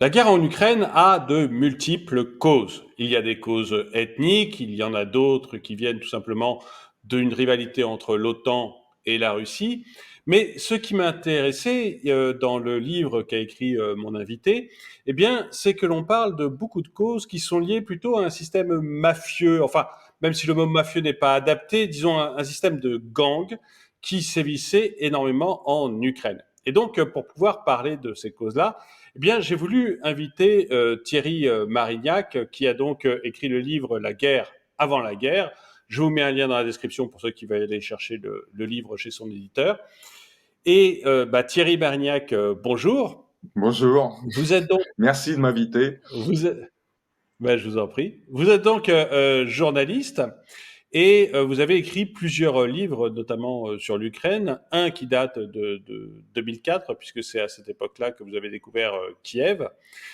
La guerre en Ukraine a de multiples causes. Il y a des causes ethniques, il y en a d'autres qui viennent tout simplement d'une rivalité entre l'OTAN et la Russie. Mais ce qui m'a intéressé dans le livre qu'a écrit mon invité, eh bien, c'est que l'on parle de beaucoup de causes qui sont liées plutôt à un système mafieux. Enfin, même si le mot mafieux n'est pas adapté, disons un système de gang qui sévissait énormément en Ukraine. Et donc, pour pouvoir parler de ces causes-là, eh bien, j'ai voulu inviter Thierry Marignac, qui a donc écrit le livre La guerre avant la guerre. Je vous mets un lien dans la description pour ceux qui veulent aller chercher le livre chez son éditeur. Et Thierry Marignac, bonjour. Bonjour, Vous êtes donc, merci de m'inviter. vous êtes, je vous en prie. Vous êtes donc journaliste et vous avez écrit plusieurs livres, notamment sur l'Ukraine. Un qui date de 2004, puisque c'est à cette époque-là que vous avez découvert Kiev.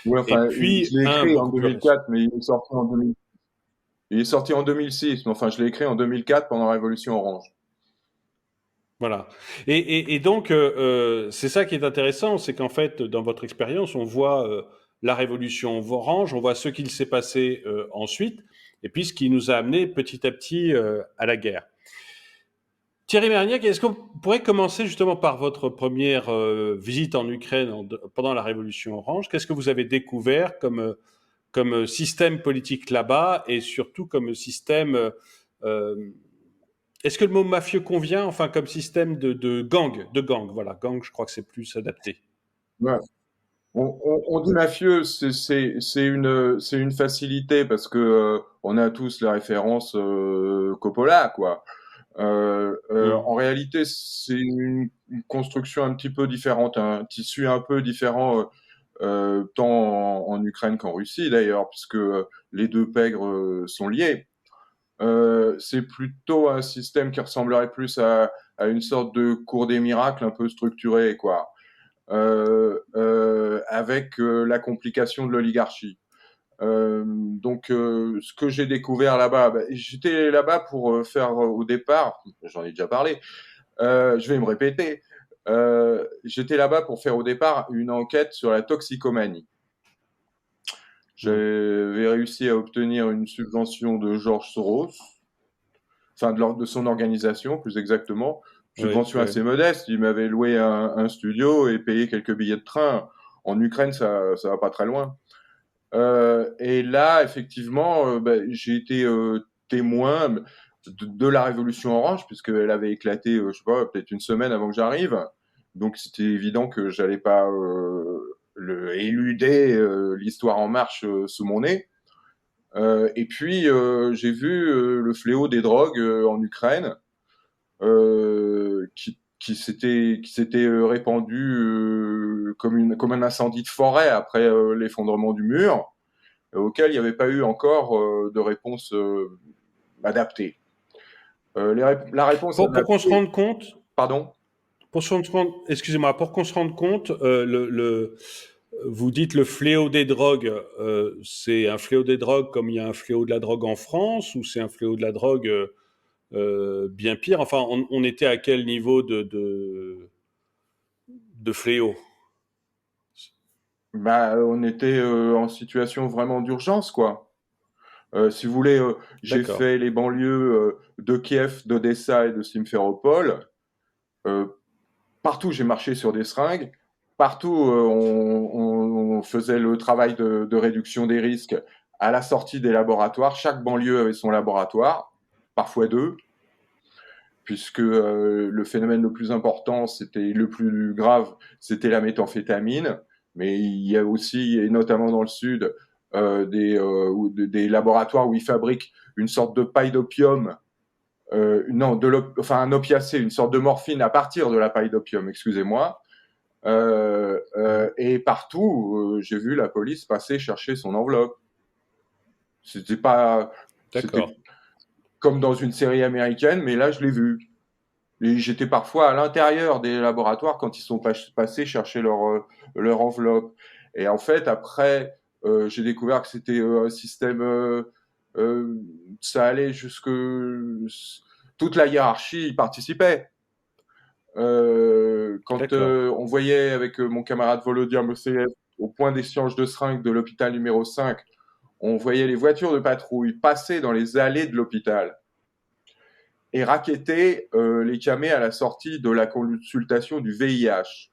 Oui, Et enfin, je puis l'ai un écrit en beaucoup plus récent. 2004, mais il est sorti en 2000. Il est sorti en 2006, mais enfin, je l'ai écrit en 2004 pendant la Révolution Orange. Voilà. Et donc, c'est ça qui est intéressant, c'est qu'en fait, dans votre expérience, on voit la révolution orange, on voit ce qu'il s'est passé ensuite, et puis ce qui nous a amené petit à petit à la guerre. Thierry Mérignac, est-ce qu'on pourrait commencer justement par votre première visite en Ukraine pendant la révolution orange? Qu'est-ce que vous avez découvert comme système politique là-bas et surtout comme système euh, est-ce que le mot mafieux convient, enfin, comme système de gang, voilà, gang, je crois que c'est plus adapté. Ouais. On dit mafieux, c'est une facilité parce que on a tous les références Coppola, quoi. Hmm. En réalité, c'est une construction un petit peu différente, un tissu un peu différent, tant en Ukraine qu'en Russie d'ailleurs, puisque les deux pègres sont liés. C'est plutôt un système qui ressemblerait plus à une sorte de cours des miracles un peu structuré, quoi, avec la complication de l'oligarchie. Ce que j'ai découvert là-bas, j'étais là-bas pour faire au départ, j'en ai déjà parlé, je vais me répéter, j'étais là-bas pour faire au départ une enquête sur la toxicomanie. Hmm. J'avais réussi à obtenir une subvention de Georges Soros, enfin de son organisation plus exactement, Oui, subvention oui. assez modeste. Il m'avait loué un studio et payé quelques billets de train. En Ukraine, ça va pas très loin. Et là, effectivement, j'ai été témoin de la révolution orange, puisqu'elle avait éclaté, je sais pas, peut-être une semaine avant que j'arrive. Donc c'était évident que j'allais pas éluder l'histoire en marche sous mon nez. Et puis j'ai vu le fléau des drogues en Ukraine qui s'était répandu comme un incendie de forêt après l'effondrement du mur, auquel il n'y avait pas eu encore de réponse adaptée. La réponse Pour qu'on se adaptée, rende compte, pardon. excusez-moi, pour qu'on se rende compte, vous dites le fléau des drogues, c'est un fléau des drogues comme il y a un fléau de la drogue en France, ou c'est un fléau de la drogue bien pire? Enfin, on était à quel niveau de fléau? On était en situation vraiment d'urgence, quoi. Si vous voulez, j'ai D'accord. fait les banlieues de Kiev, d'Odessa et de Simferopol. Euh, Partout, j'ai marché sur des seringues. Partout, on faisait le travail de réduction des risques à la sortie des laboratoires. Chaque banlieue avait son laboratoire, parfois deux, puisque le phénomène le plus important, c'était le plus grave, c'était la méthamphétamine. Mais il y a aussi, et notamment dans le sud, des laboratoires où ils fabriquent une sorte de paille d'opium, non, enfin un opiacé, une sorte de morphine à partir de la paille d'opium, excusez-moi. Et partout, j'ai vu la police passer chercher son enveloppe. C'était pas, c'était D'accord. comme dans une série américaine, mais là, je l'ai vu. Et j'étais parfois à l'intérieur des laboratoires quand ils sont passés chercher leur enveloppe. Et en fait, après, j'ai découvert que c'était un système, euh, ça allait jusque toute la hiérarchie y participait. Quand D'accord. on voyait avec mon camarade Volodymyr Mousseyev au point d'échange de seringues de l'hôpital numéro 5, on voyait les voitures de patrouille passer dans les allées de l'hôpital et racketter les camés à la sortie de la consultation du VIH.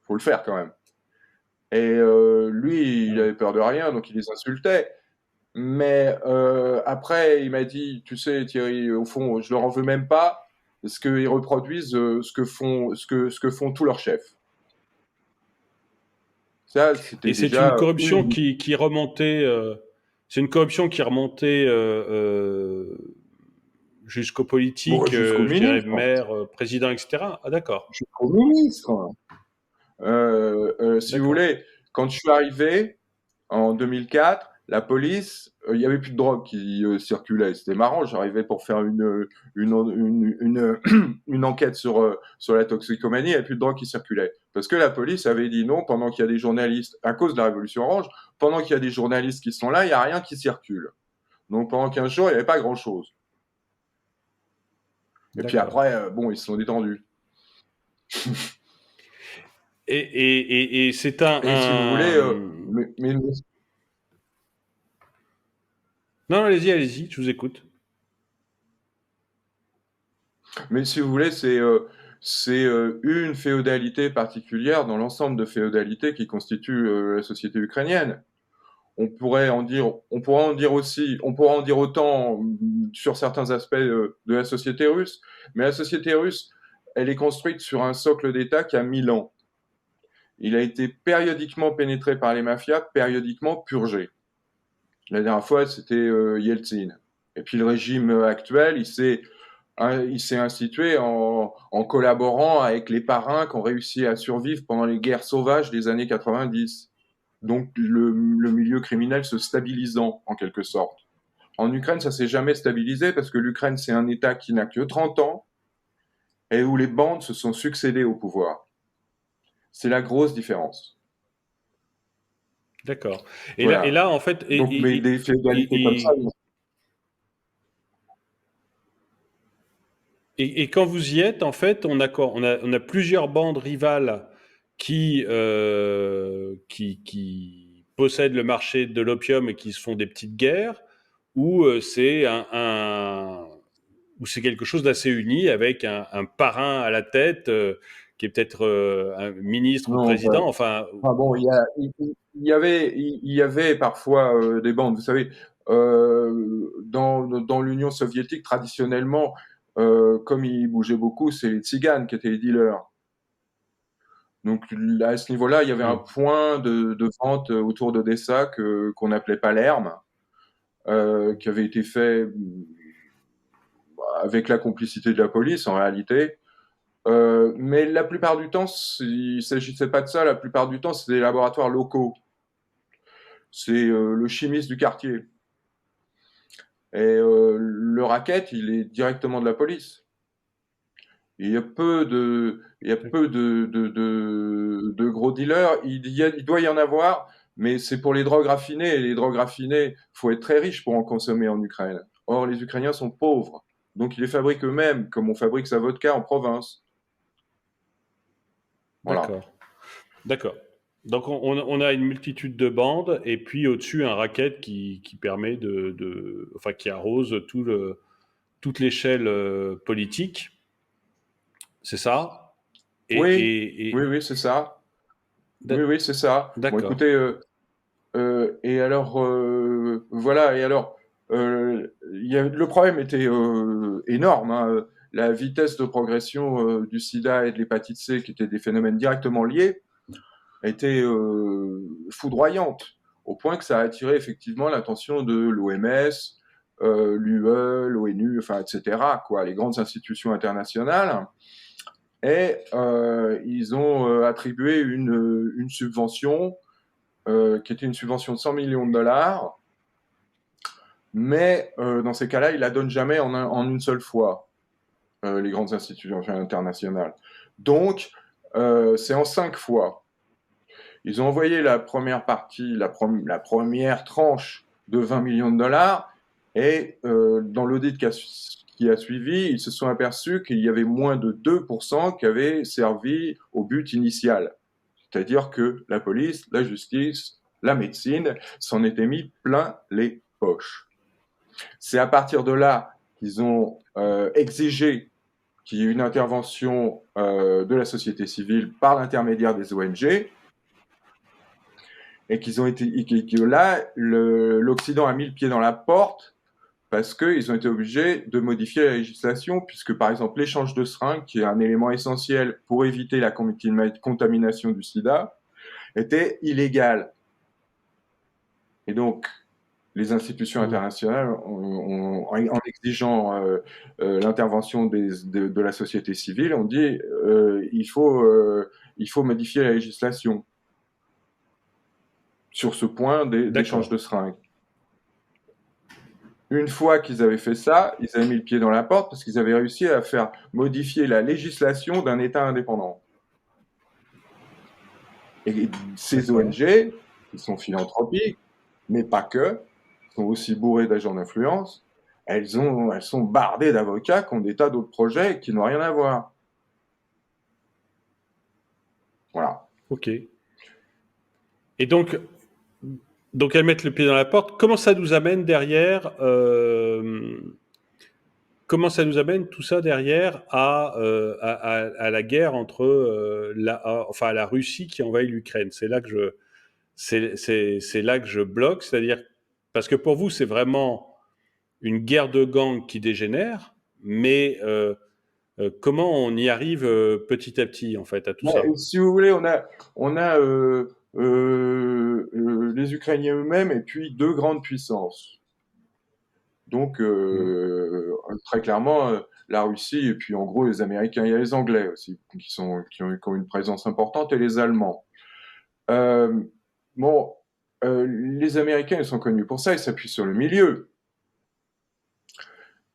Faut le faire quand même. Et lui, il avait peur de rien, donc il les insultait. Mais après, il m'a dit, tu sais, Thierry, au fond, je leur en veux même pas, parce qu'ils reproduisent ce que font tous leurs chefs. Ça, c'était Et c'est une déjà corruption une. qui remontait, c'est une corruption qui remontait jusqu'au Bon, politique, jusqu'au je dirais ministre. maire, président, etc. Ah d'accord, Jusqu'au ministre. Si vous d'accord. voulez, quand je suis arrivé en 2004, la police, il n'y avait plus de drogue qui circulait. C'était marrant, j'arrivais pour faire une enquête sur la toxicomanie, il n'y avait plus de drogue qui circulait. Parce que la police avait dit non pendant qu'il y a des journalistes, à cause de la Révolution Orange, pendant qu'il y a des journalistes qui sont là, il n'y a rien qui circule. Donc pendant 15 jours, il n'y avait pas grand-chose. Et puis D'accord. après, bon, ils se sont détendus. Et c'est Et si vous voulez, mais Non, allez-y, je vous écoute. Mais si vous voulez, c'est une féodalité particulière dans l'ensemble de féodalités qui constituent la société ukrainienne. On pourrait en dire autant sur certains aspects de la société russe, mais la société russe, elle est construite sur un socle d'État qui a 1000 ans. Il a été périodiquement pénétré par les mafias, périodiquement purgé. La dernière fois, c'était Yeltsin. Et puis le régime actuel, il s'est institué en collaborant avec les parrains qui ont réussi à survivre pendant les guerres sauvages des années 90. Donc le milieu criminel se stabilisant en quelque sorte. En Ukraine, ça s'est jamais stabilisé parce que l'Ukraine, c'est un État qui n'a que 30 ans et où les bandes se sont succédées au pouvoir. C'est la grosse différence. D'accord. Et Voilà. là, en fait, Donc, mais des féodalités comme ça, et quand vous y êtes, en fait, on a plusieurs bandes rivales qui possèdent le marché de l'opium et qui se font des petites guerres, ou ou c'est quelque chose d'assez uni avec un parrain à la tête qui est peut-être un ministre ou non, président. Enfin, bon, il y avait parfois des bandes. Vous savez, dans l'Union soviétique, traditionnellement, comme ils bougeaient beaucoup, c'est les tziganes qui étaient les dealers. Donc là, à ce niveau-là, il y avait un point de vente autour d'Odessa qu'on appelait Palerme, qui avait été fait avec la complicité de la police en réalité. Mais la plupart du temps, il ne s'agissait pas de ça. La plupart du temps, c'est des laboratoires locaux. C'est le chimiste du quartier. Et le racket, il est directement de la police. Il y a peu de gros dealers. Il doit y en avoir, mais c'est pour les drogues raffinées. Et les drogues raffinées, faut être très riche pour en consommer en Ukraine. Or, les Ukrainiens sont pauvres. Donc, ils les fabriquent eux-mêmes, comme on fabrique sa vodka en province. Voilà. d'accord. D'accord. Donc on a une multitude de bandes et puis au-dessus un racket qui permet enfin qui arrose toute l'échelle politique, c'est ça? Oui, Et oui, c'est ça. Oui, oui, c'est ça. Bon, d'accord, écoutez, et alors, voilà, et alors, le problème était énorme, hein. La vitesse de progression du sida et de l'hépatite C, qui étaient des phénomènes directement liés, était foudroyante, au point que ça a attiré effectivement l'attention de l'OMS, l'UE, l'ONU, enfin, etc., quoi, les grandes institutions internationales. Et ils ont attribué une subvention qui était une subvention de 100 millions de dollars, mais dans ces cas-là, ils la donnent jamais en une seule fois, les grandes institutions internationales. Donc, c'est en 5 fois. Ils ont envoyé la première partie, la première tranche de 20 millions de dollars, et dans l'audit qui a suivi, ils se sont aperçus qu'il y avait moins de 2% qui avaient servi au but initial. C'est-à-dire que la police, la justice, la médecine s'en étaient mis plein les poches. C'est à partir de là qu'ils ont exigé qu'il y ait une intervention de la société civile par l'intermédiaire des ONG, et que là, l'Occident a mis le pied dans la porte parce qu'ils ont été obligés de modifier la législation, puisque par exemple l'échange de seringues, qui est un élément essentiel pour éviter la contamination du sida, était illégal. Et donc, les institutions internationales, en exigeant l'intervention de la société civile, ont dit il faut modifier la législation sur ce point d'échange D'accord. de seringues. Une fois qu'ils avaient fait ça, ils avaient mis le pied dans la porte parce qu'ils avaient réussi à faire modifier la législation d'un État indépendant. Et ces D'accord. ONG, qui sont philanthropiques, mais pas que, sont aussi bourrées d'agents d'influence, elles sont bardées d'avocats qui ont des tas d'autres projets qui n'ont rien à voir. Voilà. Ok. Et donc elles mettent le pied dans la porte. Comment ça nous amène derrière comment ça nous amène tout ça derrière à la guerre entre enfin à la Russie qui envahit l'Ukraine. C'est là que je bloque, c'est-à-dire parce que pour vous c'est vraiment une guerre de gangs qui dégénère, mais comment on y arrive petit à petit en fait à tout ça? Si vous voulez, on a les Ukrainiens eux-mêmes et puis deux grandes puissances. Donc, Hmm. très clairement, la Russie et puis en gros les Américains. Il y a les Anglais aussi qui ont une présence importante et les Allemands. Euh, bon, les Américains, ils sont connus pour ça, ils s'appuient sur le milieu.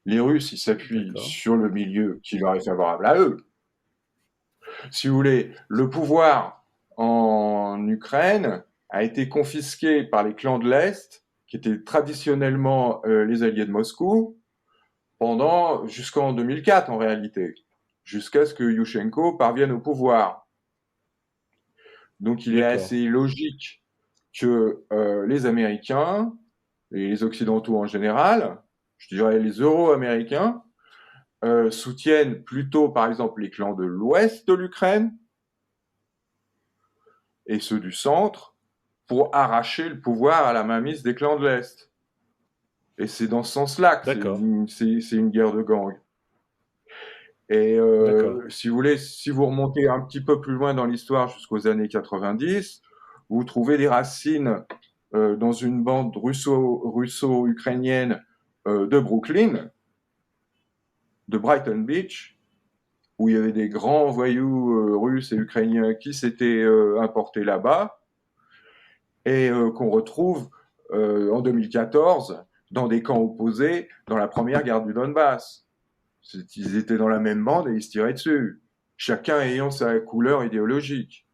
Les Russes, ils s'appuient D'accord. sur le milieu qui leur est favorable à eux. Si vous voulez, le pouvoir en Ukraine a été confisqué par les clans de l'Est, qui étaient traditionnellement les alliés de Moscou, jusqu'en 2004 en réalité, jusqu'à ce que Yushchenko parvienne au pouvoir. Donc il est D'accord. assez logique que les Américains et les Occidentaux en général, je dirais les Euro-Américains, soutiennent plutôt par exemple les clans de l'Ouest de l'Ukraine et ceux du centre pour arracher le pouvoir à la mainmise des clans de l'Est. Et c'est dans ce sens-là que D'accord. c'est une guerre de gang. Et D'accord. si vous voulez, si vous remontez un petit peu plus loin dans l'histoire jusqu'aux années 90, vous trouvez des racines dans une bande russo-ukrainienne de Brooklyn, de Brighton Beach, où il y avait des grands voyous russes et ukrainiens qui s'étaient importés là-bas et qu'on retrouve en 2014 dans des camps opposés dans la première guerre du Donbass. Ils étaient dans la même bande et ils se tiraient dessus, chacun ayant sa couleur idéologique.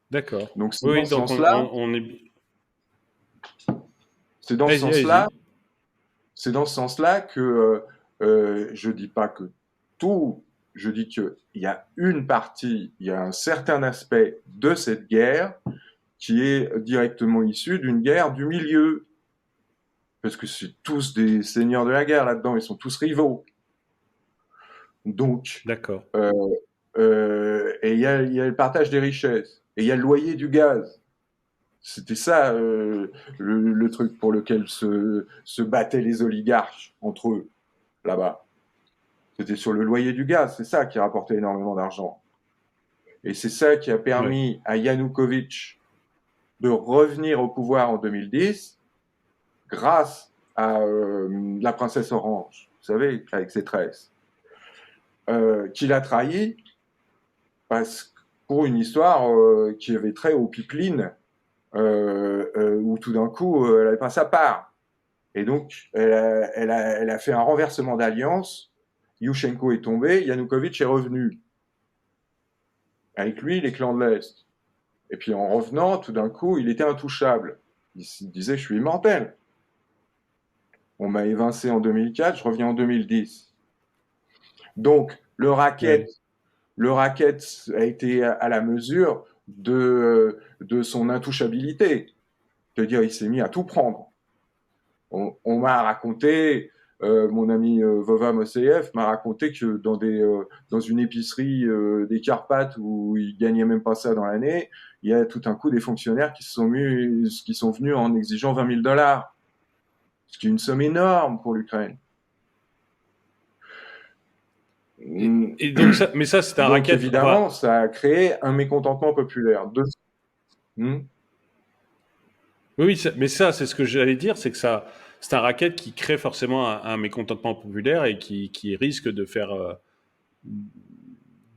D'accord. Donc c'est Oui, dans oui, ce donc sens-là, on est. c'est dans ce Allez-y, sens-là, allez-y. c'est dans ce sens-là que je dis pas que tout, je dis qu'il y a une partie, il y a un certain aspect de cette guerre qui est directement issu d'une guerre du milieu, parce que c'est tous des seigneurs de la guerre là-dedans, ils sont tous rivaux. Donc, D'accord. euh, et il y a le partage des richesses, et il y a le loyer du gaz. C'était ça le truc pour lequel se battaient les oligarques entre eux là-bas. C'était sur le loyer du gaz, c'est ça qui rapportait énormément d'argent. Et c'est ça qui a Ouais. permis à Yanukovych de revenir au pouvoir en 2010 grâce à la princesse Orange, vous savez, avec ses tresses, qui l'a trahi parce, pour une histoire qui avait trait au pipeline, où tout d'un coup, elle n'avait pas sa part. Et donc, elle a fait un renversement d'alliance. Yushchenko est tombé, Yanukovych est revenu. Avec lui, les clans de l'Est. Et puis en revenant, tout d'un coup, il était intouchable. Il se disait, je suis immortel. On m'a évincé en 2004, je reviens en 2010. Donc, le racket Ouais. le racket a été à la mesure de son intouchabilité. C'est-à-dire, il s'est mis à tout prendre. On m'a raconté, mon ami Vova Moseyev m'a raconté que dans une épicerie des Carpates où il gagnait même pas ça dans l'année, il y a tout un coup des fonctionnaires qui sont venus en exigeant $20 000, ce qui est une somme énorme pour l'Ukraine. Et donc ça, mais ça, c'est un Donc racket. Enfin, évidemment, ça a créé un mécontentement populaire. Hmm. oui, mais ça, c'est ce que j'allais dire, c'est que ça, c'est un racket qui crée forcément un mécontentement populaire et qui risque de faire,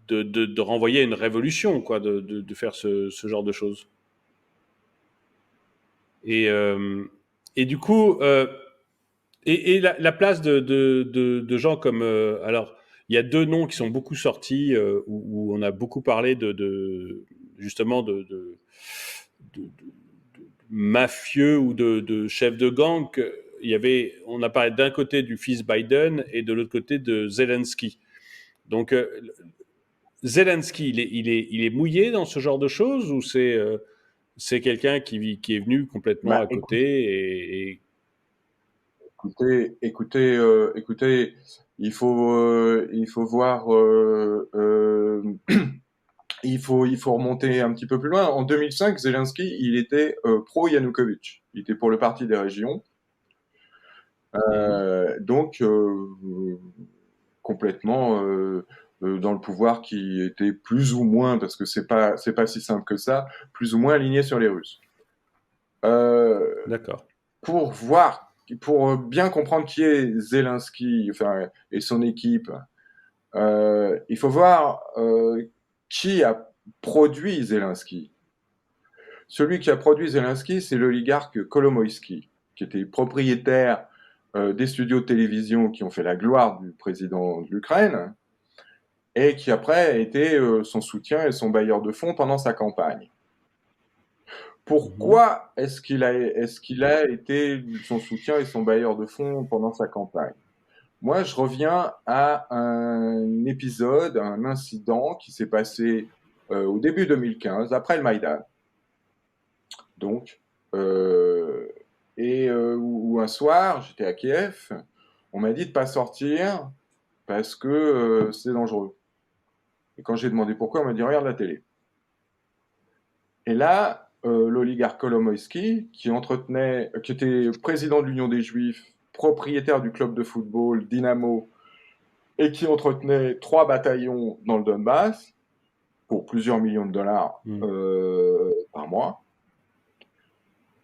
de renvoyer à une révolution, quoi, de faire ce genre de choses. Et, euh, et du coup, et la place de gens comme, alors, il y a deux noms qui sont beaucoup sortis où on a beaucoup parlé justement de mafieux ou de chefs de gang. On a parlé d'un côté du fils Biden et de l'autre côté de Zelensky. Donc, Zelensky, il est mouillé dans ce genre de choses ou c'est quelqu'un qui est venu complètement Bah, à côté et... écoutez, il faut voir, il faut remonter un petit peu plus loin. En 2005, Zelensky, il était pro-Yanukovych. Il était pour le parti des régions. Mhm. Donc, complètement dans le pouvoir qui était plus ou moins, parce que c'est pas si simple que ça, plus ou moins aligné sur les Russes. Euh, D'accord. pour voir, pour bien comprendre qui est Zelensky, enfin, et son équipe, il faut voir qui a produit Zelensky. Celui qui a produit Zelensky, c'est l'oligarque Kolomoïski, qui était propriétaire des studios de télévision qui ont fait la gloire du président de l'Ukraine, et qui après a été son soutien et son bailleur de fonds pendant sa campagne. Mhm. Pourquoi est-ce qu'il a été son soutien et son bailleur de fonds pendant sa campagne? Moi, je reviens à un épisode, un incident qui s'est passé au début 2015, après le Maïdan. Donc, euh, où un soir, j'étais à Kiev, on m'a dit de pas sortir parce que c'est dangereux. Et quand j'ai demandé pourquoi, on m'a dit regarde la télé. Et là, l'oligarque Kolomoïski, qui était président de l'Union des Juifs, propriétaire du club de football Dynamo, et qui entretenait 3 bataillons dans le Donbass pour plusieurs millions de dollars Mhm. par mois,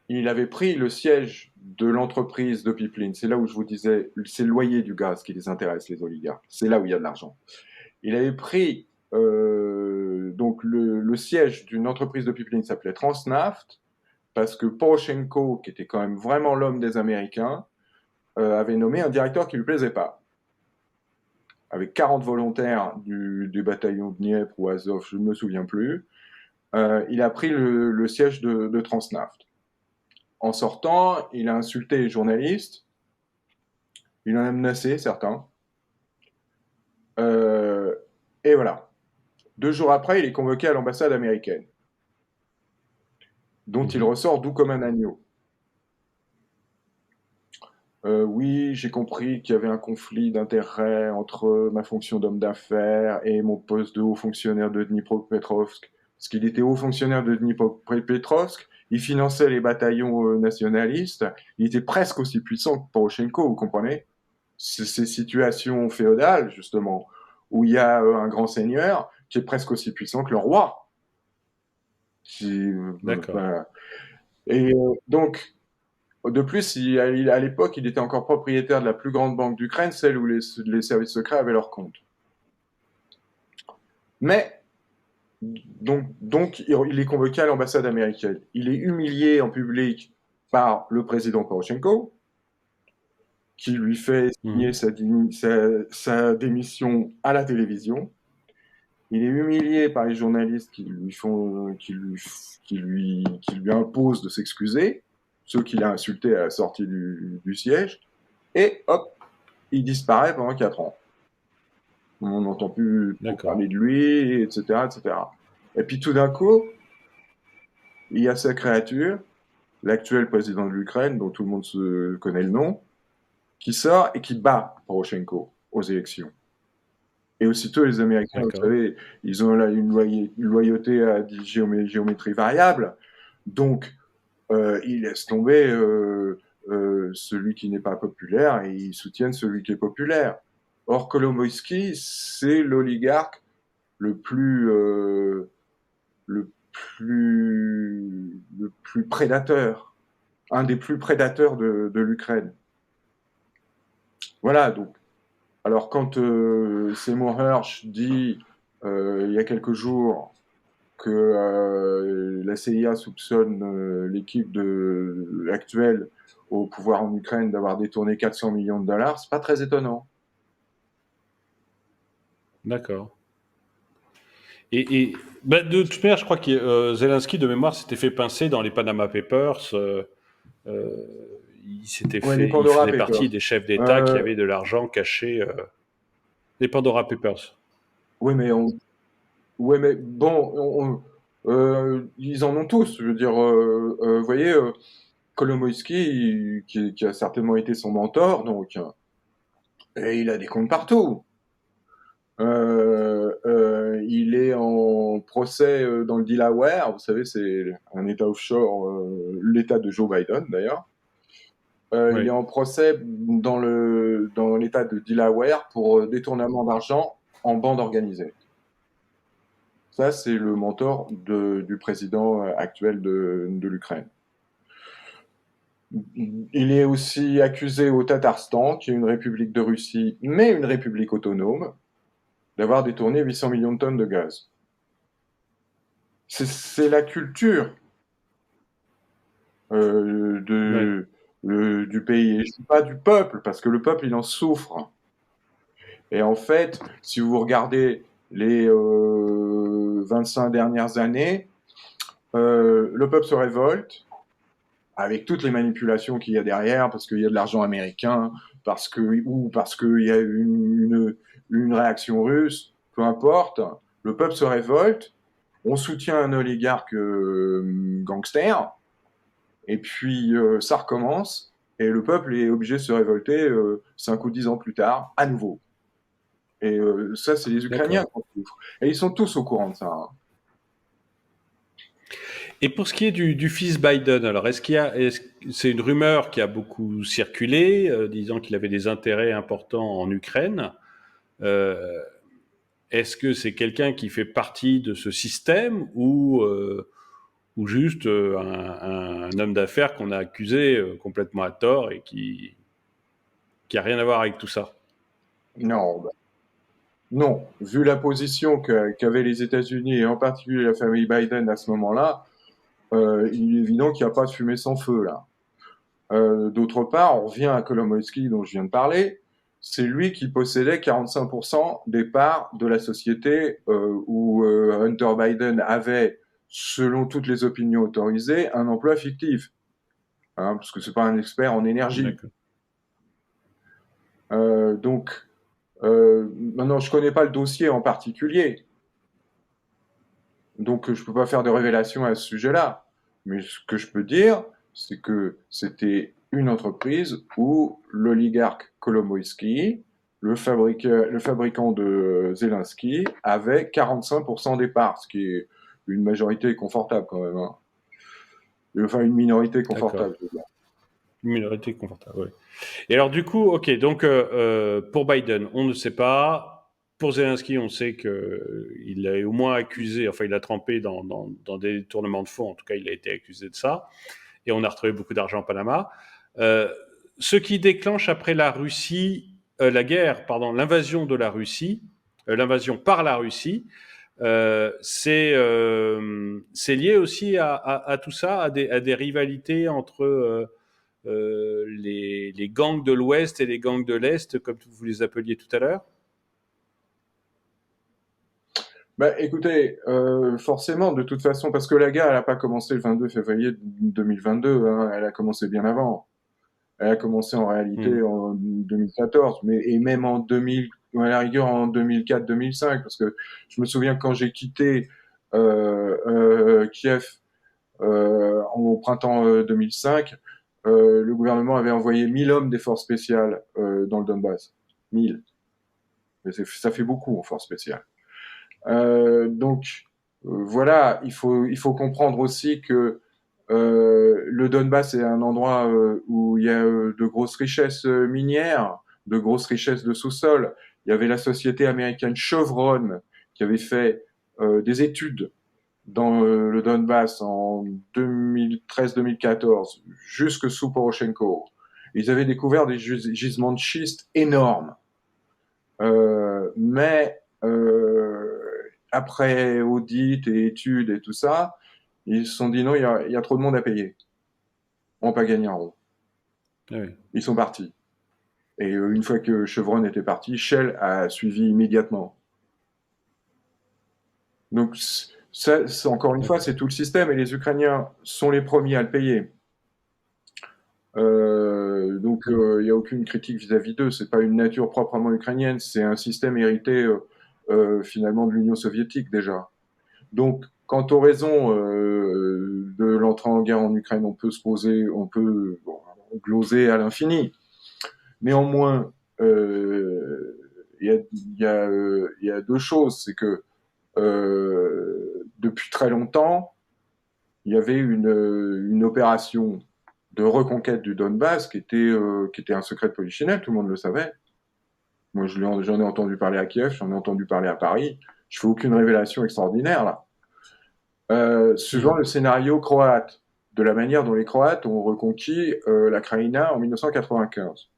il avait pris le siège de l'entreprise de pipeline. C'est là où je vous disais, c'est le loyer du gaz qui les intéresse, les oligarques. C'est là où il y a de l'argent. Il avait pris donc le siège d'une entreprise de pipeline qui s'appelait Transnaft, parce que Poroshenko, qui était quand même vraiment l'homme des Américains, avait nommé un directeur qui lui plaisait pas. Avec 40 volontaires du bataillon de Dniepr ou Azov, je ne me souviens plus, il a pris le siège de Transnaft. En sortant, il a insulté les journalistes, il en a menacé certains, euh, et voilà. 2 jours après, il est convoqué à l'ambassade américaine, dont il Mhm. ressort doux comme un agneau. Oui, j'ai compris qu'il y avait un conflit d'intérêts entre ma fonction d'homme d'affaires et mon poste de haut fonctionnaire de Dnipropetrovsk. Parce qu'il était haut fonctionnaire de Dnipropetrovsk, il finançait les bataillons nationalistes, il était presque aussi puissant que Poroshenko, vous comprenez? Ces situations féodales, justement, où il y a un grand seigneur qui est presque aussi puissant que le roi. D'accord. Voilà. Et donc, de plus, à l'époque, il était encore propriétaire de la plus grande banque d'Ukraine, celle où les services secrets avaient leur compte. Mais, donc il est convoqué à l'ambassade américaine. Il est humilié en public par le président Poroshenko, qui lui fait signer Mhm. sa démission à la télévision. Il est humilié par les journalistes qui lui imposent de s'excuser, ceux qu'il a insultés à la sortie du siège, et hop, il disparaît pendant 4 ans. On n'entend plus trop D'accord. parler de lui, etc., etc. Et puis tout d'un coup, il y a sa créature, l'actuel président de l'Ukraine, dont tout le monde se connaît le nom, qui sort et qui bat Poroshenko aux élections. Et aussitôt, les Américains, vous D'accord. savez, ils ont là une loyauté à géométrie variable. Donc, ils laissent tomber celui qui n'est pas populaire et ils soutiennent celui qui est populaire. Or, Kolomoïski, c'est l'oligarque le plus, le plus prédateur, un des plus prédateurs de l'Ukraine. Voilà, donc. Alors, quand Seymour Hersh dit il y a quelques jours que la CIA soupçonne l'équipe actuelle au pouvoir en Ukraine d'avoir détourné 400 millions de dollars, c'est pas très étonnant. D'accord. Bah, de toute manière, je crois que Zelensky, de mémoire, s'était fait pincer dans les Panama Papers. Euh, Ouais, les Il Pandora faisait Papers. partie des chefs d'État qui Euh, avaient de l'argent caché. Les Pandora Papers. oui, mais ouais, mais bon, ils en ont tous. Je veux dire, vous voyez, Kolomoïski, qui a certainement été son mentor, donc, et il a des comptes partout. Il est en procès dans le Delaware, vous savez, c'est un État offshore, l'État de Joe Biden d'ailleurs. Il est Oui. en procès dans l'État de Delaware pour détournement d'argent en bande organisée. Ça, c'est le mentor du président actuel de l'Ukraine. Il est aussi accusé au Tatarstan, qui est une république de Russie, mais une république autonome, d'avoir détourné 800 millions de tonnes de gaz. C'est la culture euh, Oui. de, du pays. Et je ne dis pas du peuple, parce que le peuple, il en souffre. Et en fait, si vous regardez les 25 dernières années, le peuple se révolte avec toutes les manipulations qu'il y a derrière, parce qu'il y a de l'argent américain, parce qu'il y a une réaction russe, peu importe. Le peuple se révolte, on soutient un oligarque gangster, et puis ça recommence, et le peuple est obligé de se révolter 5 ou 10 ans plus tard, à nouveau. Et ça, c'est les Ukrainiens D'accord. qui en souffrent. Et ils sont tous au courant de ça. Hein. Et pour ce qui est du fils Biden, alors c'est une rumeur qui a beaucoup circulé, disant qu'il avait des intérêts importants en Ukraine. Euh, Est-ce que c'est quelqu'un qui fait partie de ce système ou juste un homme d'affaires qu'on a accusé complètement à tort et qui a rien à voir avec tout ça? Non, bah, non. Vu la position qu'avaient les États-Unis et en particulier la famille Biden à ce moment-là, il est évident qu'il n'y a pas de fumée sans feu là. D'autre part, on revient à Kolomoïski dont je viens de parler. C'est lui qui possédait 45% des parts de la société où Hunter Biden avait, selon toutes les opinions autorisées, un emploi fictif. Hein, parce que c'est pas un expert en énergie. D'accord. Donc, maintenant, je connais pas le dossier en particulier, donc je peux pas faire de révélation à ce sujet-là. Mais ce que je peux dire, c'est que c'était une entreprise où l'oligarque Kolomoïski, le fabricant de Zelensky, avait 45% des parts, ce qui est une majorité confortable quand même. Hein. Enfin, une minorité D'accord. confortable, je veux dire. Une minorité confortable, oui. Et alors du coup, ok, donc pour Biden, on ne sait pas. Pour Zelensky, on sait qu'il est au moins accusé, enfin il a trempé dans des tournements de fonds, en tout cas il a été accusé de ça, et on a retrouvé beaucoup d'argent en Panama. Euh, Ce qui déclenche après la Russie, la guerre, pardon, l'invasion de la Russie, l'invasion par la Russie, c'est lié aussi à tout ça, à des rivalités entre les gangs de l'Ouest et les gangs de l'Est, comme vous les appeliez tout à l'heure? Bah, écoutez, forcément, de toute façon, parce que la guerre, elle n'a pas commencé le 22 février 2022, hein, elle a commencé bien avant. Elle a commencé en réalité Hmm. en 2014, mais et même en 2000, à la rigueur en 2004-2005, parce que je me souviens quand j'ai quitté Kiev au printemps 2005, le gouvernement avait envoyé 1000 hommes des forces spéciales dans le Donbass. 1000. Mais ça fait beaucoup en forces spéciales. Voilà, il faut comprendre aussi que le Donbass est un endroit où il y a de grosses richesses minières, de grosses richesses de sous-sol. Il y avait la société américaine Chevron qui avait fait des études dans le Donbass en 2013-2014, jusque sous Poroshenko. Ils avaient découvert des gisements de schiste énormes. Mais après audit et études et tout ça, ils se sont dit non, il y a trop de monde à payer. On va pas gagner en rond. Oui. Ils sont partis. Et une fois que Chevron était parti, Shell a suivi immédiatement. Donc, encore une fois, D'accord. c'est tout le système et les Ukrainiens sont les premiers à le payer. Il n'y a aucune critique vis-à-vis d'eux. C'est pas une nature proprement ukrainienne, c'est un système hérité finalement de l'Union soviétique déjà. Donc, quant aux raisons de l'entrée en guerre en Ukraine, on peut se poser, on peut gloser à l'infini. Néanmoins, il y a deux choses. C'est que depuis très longtemps, il y avait une opération de reconquête du Donbass qui était un secret de polichinelle, tout le monde le savait. Moi, j'en ai entendu parler à Kiev, j'en ai entendu parler à Paris. Je fais aucune révélation extraordinaire là. Suivant Hmm. le scénario croate, de la manière dont les Croates ont reconquis la Krajina en 1995.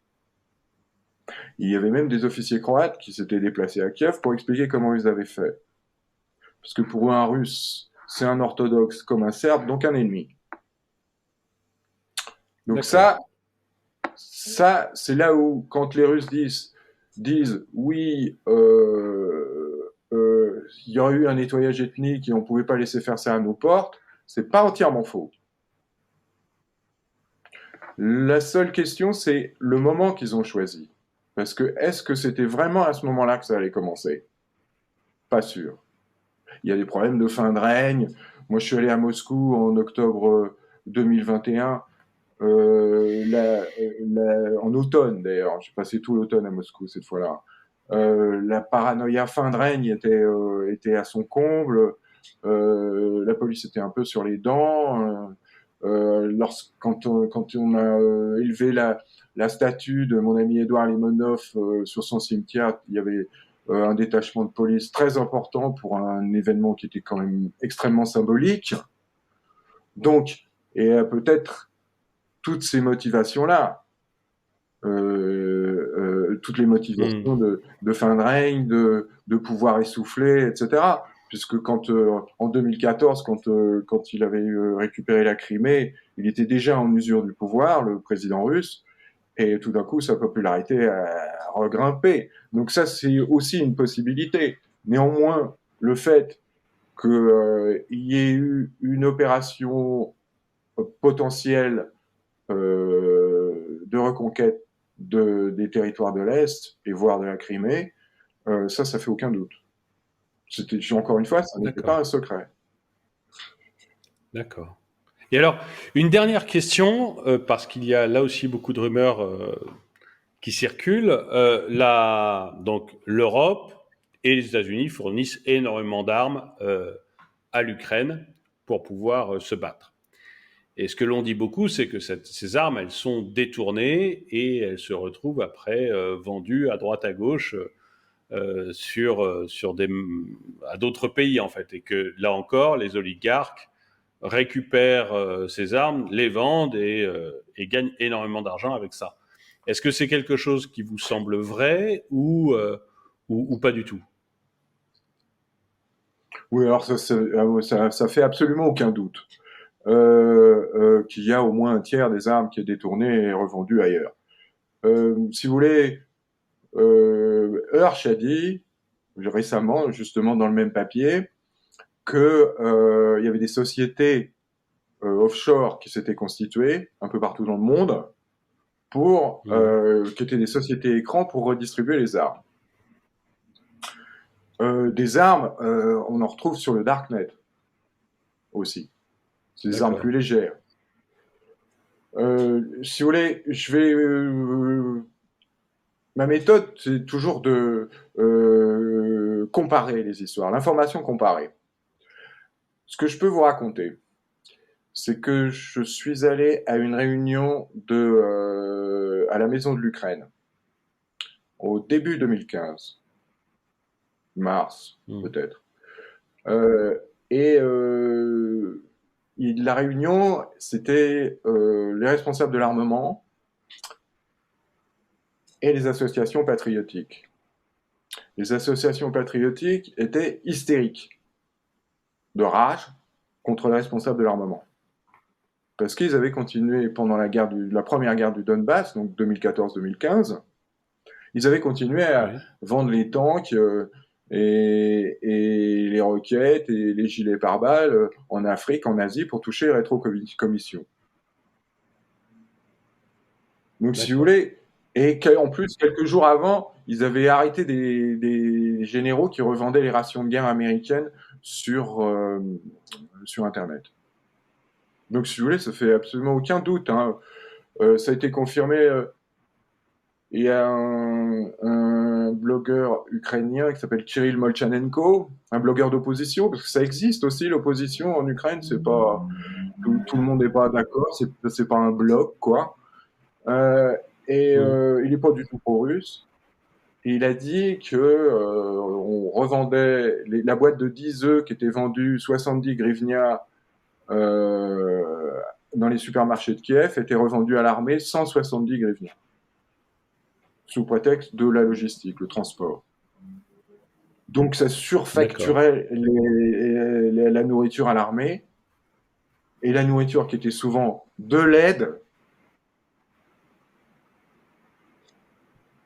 Il y avait même des officiers croates qui s'étaient déplacés à Kiev pour expliquer comment ils avaient fait. Parce que pour eux, un Russe, c'est un orthodoxe comme un Serbe, donc un ennemi. Donc D'accord. ça c'est là où, quand les Russes disent oui, il y aurait eu un nettoyage ethnique et on ne pouvait pas laisser faire ça à nos portes, c'est pas entièrement faux. La seule question, c'est le moment qu'ils ont choisi. Parce que est-ce que c'était vraiment à ce moment-là que ça allait commencer? Pas sûr. Il y a des problèmes de fin de règne. Moi, je suis allé à Moscou en octobre 2021, en automne d'ailleurs. J'ai passé tout l'automne à Moscou cette fois-là. La paranoïa fin de règne était à son comble. La police était un peu sur les dents. Quand on a élevé la statue de mon ami Édouard Limonov sur son cimetière, il y avait un détachement de police très important pour un événement qui était quand même extrêmement symbolique. Donc, et peut-être toutes ces motivations-là, toutes les Hmm. motivations de fin de règne, de pouvoir essouffler, etc. Puisque en 2014, quand il avait récupéré la Crimée, il était déjà en usure du pouvoir, le président russe, et tout d'un coup, sa popularité a regrimpé. Donc ça, c'est aussi une possibilité. Néanmoins, le fait qu'il y ait eu une opération potentielle de reconquête des territoires de l'Est et voire de la Crimée, ça fait aucun doute. Encore une fois, ça n'était pas D'accord. un secret. D'accord. Et alors, une dernière question, parce qu'il y a là aussi beaucoup de rumeurs qui circulent. Donc, l'Europe et les États-Unis fournissent énormément d'armes à l'Ukraine pour pouvoir se battre. Et ce que l'on dit beaucoup, c'est que ces armes, elles sont détournées et elles se retrouvent après vendues à droite à gauche à d'autres pays en fait, et que là encore, les oligarques récupèrent ces armes, les vendent et gagnent énormément d'argent avec ça. Est-ce que c'est quelque chose qui vous semble vrai ou pas du tout? Oui, alors ça fait absolument aucun doute qu'il y a au moins un tiers des armes qui est détourné et revendu ailleurs. Si vous voulez, Hirsch a dit récemment, justement dans le même papier, que il y avait des sociétés offshore qui s'étaient constituées un peu partout dans le monde qui étaient des sociétés écrans pour redistribuer les armes. Des armes, on en retrouve sur le Darknet aussi. C'est des armes plus D'accord. légères. Si vous voulez, ma méthode, c'est toujours de comparer les histoires, l'information comparée. Ce que je peux vous raconter, c'est que je suis allé à une réunion à la Maison de l'Ukraine au début 2015, mars Hmm. peut-être. Euh, et la réunion, c'était les responsables de l'armement et les associations patriotiques. Les associations patriotiques étaient hystériques de rage contre les responsables de l'armement. Parce qu'ils avaient continué pendant la première guerre du Donbass, donc 2014-2015, ils avaient continué à Oui. vendre les tanks et les roquettes et les gilets pare-balles en Afrique, en Asie, pour toucher les rétrocommissions. Donc, si vous D'accord. voulez, et qu'en plus, quelques jours avant, ils avaient arrêté des généraux qui revendaient les rations de guerre américaines sur, euh, sur Internet. Donc, si vous voulez, ça fait absolument aucun doute, hein. Ça a été confirmé. Il y a un blogueur ukrainien qui s'appelle Kirill Molchanenko, un blogueur d'opposition, parce que ça existe aussi l'opposition en Ukraine. C'est pas tout le monde n'est pas d'accord. C'est pas un bloc quoi. Euh, Hmm. il est pas du tout pro-russe. Et il a dit que on revendait la boîte de 10 œufs qui était vendue 70 grivnia euh, dans les supermarchés de Kiev était revendue à l'armée 170 grivnia, sous prétexte de la logistique, le transport. Donc ça D'accord. surfacturait la nourriture à l'armée, et la nourriture qui était souvent de l'aide.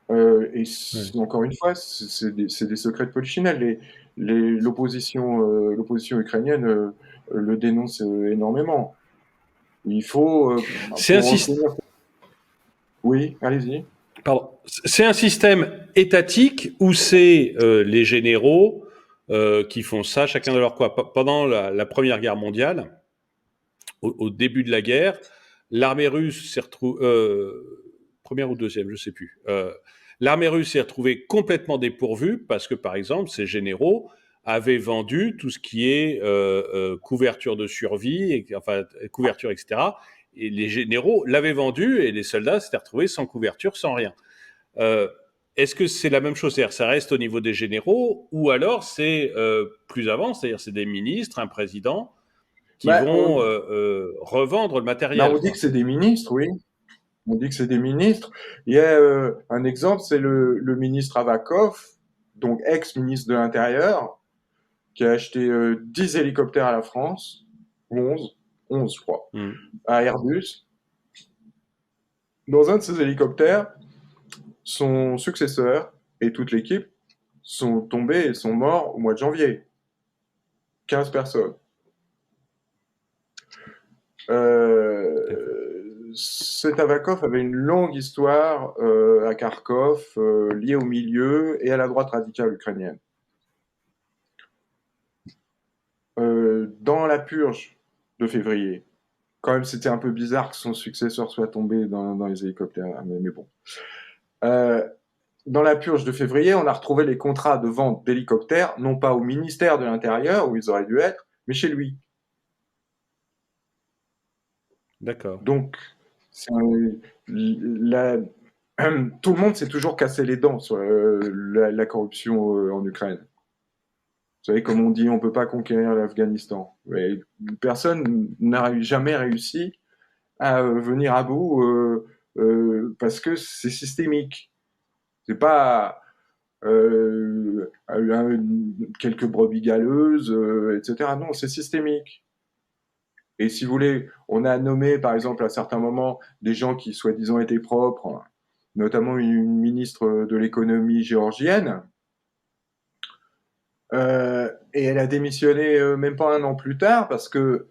Oui. Encore une fois, c'est des secrets de polichinelle. L'opposition ukrainienne le dénonce énormément. Il faut, C'est un pour système. retenir... Oui, allez-y. Pardon. C'est un système étatique où c'est les généraux qui font ça, chacun de leur quoi. Pendant la Première Guerre mondiale, au début de la guerre, l'armée russe s'est retrouvée, première ou deuxième, je ne sais plus. L'armée russe s'est retrouvée complètement dépourvue parce que, par exemple, ses généraux avaient vendu tout ce qui est couverture de survie, enfin couverture, etc. Et les généraux l'avaient vendu et les soldats s'étaient retrouvés sans couverture, sans rien. Euh, Est-ce que c'est la même chose, c'est-à-dire ça reste au niveau des généraux, ou alors c'est plus avant, c'est-à-dire c'est des ministres, un président qui Bah, vont revendre le on matériel, dit que quoi. c'est des ministres, oui. On dit que c'est des ministres. Il y a un exemple, c'est le ministre Avakov, donc ex-ministre de l'Intérieur, qui a acheté 10 hélicoptères à la France, ou 11 je crois, Mm. à Airbus. Dans un de ces hélicoptères, son successeur et toute l'équipe sont tombés et sont morts au mois de janvier. 15 personnes. D'accord. Cet Avakov avait une longue histoire à Kharkov, liée au milieu et à la droite radicale ukrainienne. Dans la purge de février, quand même c'était un peu bizarre que son successeur soit tombé dans les hélicoptères, mais bon. Euh, dans la purge de février, on a retrouvé les contrats de vente d'hélicoptères, non pas au ministère de l'Intérieur, où ils auraient dû être, mais chez lui. D'accord. Donc, la, tout le monde s'est toujours cassé les dents sur la corruption en Ukraine. Vous savez, comme on dit, on ne peut pas conquérir l'Afghanistan. Mais personne n'a jamais réussi à venir à bout parce que c'est systémique. C'est pas quelques brebis galeuses, etc. Non, c'est systémique. Et si vous voulez, on a nommé par exemple à certains moments des gens qui soi-disant étaient propres, notamment une ministre de l'économie géorgienne, et elle a démissionné même pas un an plus tard parce que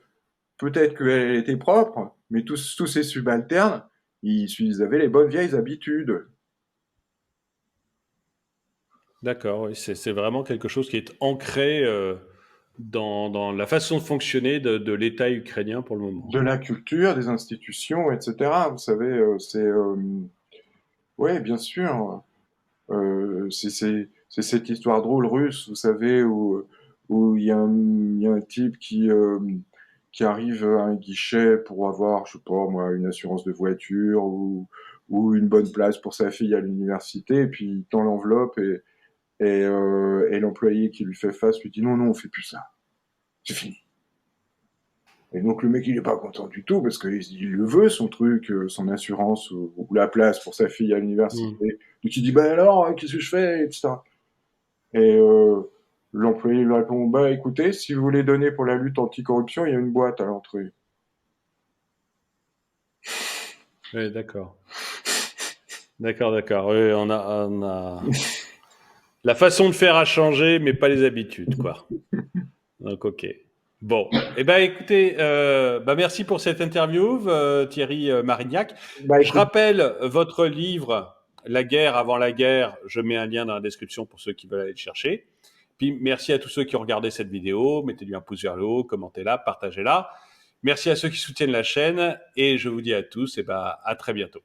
peut-être qu'elle était propre, mais tous ses subalternes, ils avaient les bonnes vieilles habitudes. D'accord, oui, c'est vraiment quelque chose qui est ancré dans la façon de fonctionner de l'État ukrainien pour le moment. De la culture, des institutions, etc. Vous savez, ouais, bien sûr. C'est cette histoire drôle russe, vous savez, où il y a un type qui arrive à un guichet pour avoir, je sais pas moi, une assurance de voiture ou une bonne place pour sa fille à l'université, et puis il tend l'enveloppe et l'employé qui lui fait face lui dit non, non, on fait plus ça, c'est fini. Et donc le mec il est pas content du tout parce qu'il le veut son truc, son assurance ou la place pour sa fille à Hmm. l'université. Donc il dit bah alors qu'est-ce que je fais, etc. Et l'employé lui répond bah écoutez, si vous voulez donner pour la lutte anticorruption, il y a une boîte à l'entrée. Oui, d'accord. D'accord, d'accord. Oui, la façon de faire a changé, mais pas les habitudes, quoi. Donc, ok. Bon. Eh ben, écoutez, bah, merci pour cette interview, Thierry Marignac. Bah Je écoute, rappelle votre livre, La guerre avant la guerre. Je mets un lien dans la description pour ceux qui veulent aller le chercher. Puis, merci à tous ceux qui ont regardé cette vidéo. Mettez-lui un pouce vers le haut, commentez-la, partagez-la. Merci à ceux qui soutiennent la chaîne. Et je vous dis à tous, eh ben, à très bientôt.